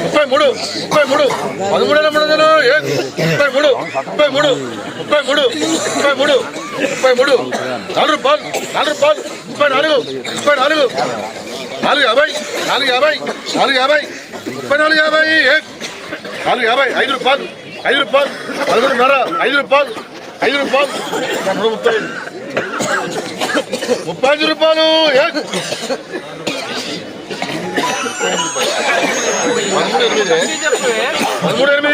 33 33 13 3 33 33 33 33 33 4 రూపాయలు 4 రూపాయలు 34 34 450 450 450 450 5 రూపాయలు 5 రూపాయలు 11.5 5 రూపాయలు 5 రూపాయలు 35 రూపాయలు 13 రూపాయలు 8 రూపాయలు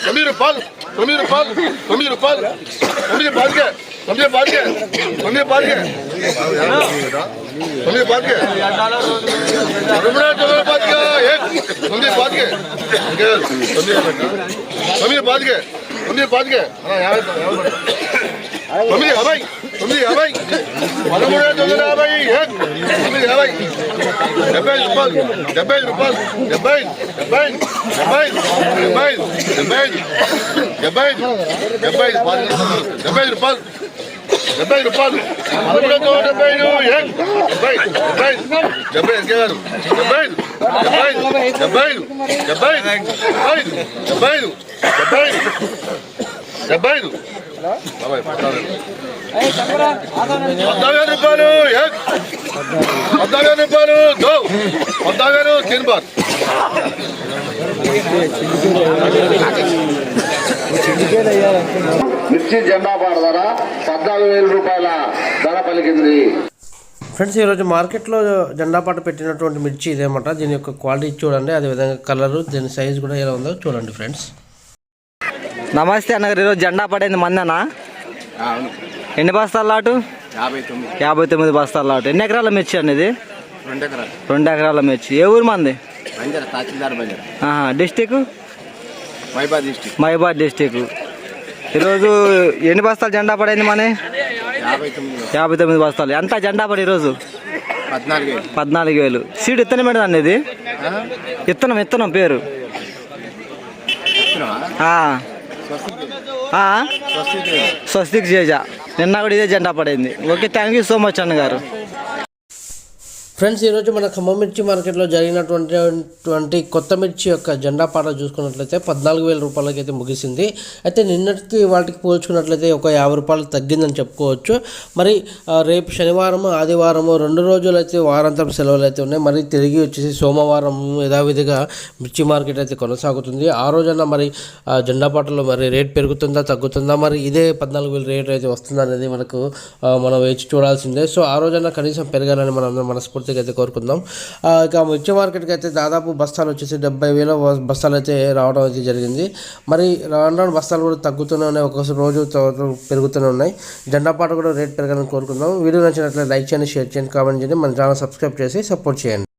9 రూపాయలు 9 రూపాయలు 9 రూపాయలు 9 పాతికే 9 పాతికే 9 పాతికే 9 పాతికే 9 పాతికే 9 పాతికే 9 పాతికే 950 950 13 రూపాయలు 70 రూపాయలు 70 రూపాయలు 70 రూపాయలు 75 3 బార్ మిర్చి జెండా పాట ధర 14,000 రూపాయల ధర పలికింది. ఫ్రెండ్స్, ఈరోజు మార్కెట్లో జెండా పాట పెట్టినటువంటి మిర్చి ఇదేమాట. దీని యొక్క క్వాలిటీ చూడండి, అదేవిధంగా కలరు, దీని సైజు కూడా ఎలా ఉందో చూడండి ఫ్రెండ్స్. నమస్తే అన్నగారు, ఈరోజు జెండా పడేది మందేనా? ఎన్ని బస్తాల లాటు? 59 బస్తాల లాటు. ఎన్ని ఎకరాల మిర్చి అనేది? 2 ఎకరాల మిర్చి. ఏ ఊరు మంది? డిస్టిక్ మైబాద్ డిస్టిక్. ఈరోజు ఎన్ని బస్తాలు జెండా పడైంది మన? 59 బస్తాలు. ఎంత జెండా పడి ఈరోజు? 14,000. సీడ్ ఇత్తనం ఏంటి అనేది? ఇత్తనం పేరు స్వస్తిక్ చేజా. నిన్న కూడా ఇదే జెండా పడింది. Okay, thank you so much అన్నగారు. ఫ్రెండ్స్, ఈరోజు మన ఖమ్మం మిర్చి మార్కెట్లో జరిగినటువంటి కొత్త మిర్చి యొక్క జెండా పాట చూసుకున్నట్లయితే 14,000 రూపాయలకి అయితే ముగిసింది. అయితే నిన్నటికి వాటికి పోల్చుకున్నట్లయితే ఒక 50 రూపాయలు తగ్గిందని చెప్పుకోవచ్చు. మరి రేపు శనివారం, ఆదివారం 2 రోజులు అయితే వారాంతరం సెలవులు అయితే ఉన్నాయి. మరి తిరిగి వచ్చేసి సోమవారం యథావిధిగా మిర్చి మార్కెట్ అయితే కొనసాగుతుంది. ఆ రోజున మరి జెండా పాటలో మరి రేట్ పెరుగుతుందా తగ్గుతుందా, మరి ఇదే 14,000 రేట్ అయితే వస్తుందా అనేది మనం వేచి చూడాల్సిందే. సో ఆ రోజున కనీసం పెరగాలని మనం మనస్ఫూర్తి అయితే కోరుకుందాం. ఇక మిర్చి మార్కెట్కి అయితే దాదాపు బస్తాలు వచ్చేసి 70,000 బస్తాలు అయితే రావడం అయితే జరిగింది. మరి రాను బస్తాలు కూడా తగ్గుతూనే ఉన్నాయి, ఒక్కొక్క రోజు పెరుగుతూనే ఉన్నాయి. జెండా పాట కూడా రేట్ పెరగాలని కోరుకుందాం. వీడియో నచ్చినట్లయితే లైక్ చేయండి, షేర్ చేయండి, కామెంట్ చేయండి. మన ఛానల్ సబ్స్క్రైబ్ చేసి సపోర్ట్ చేయండి.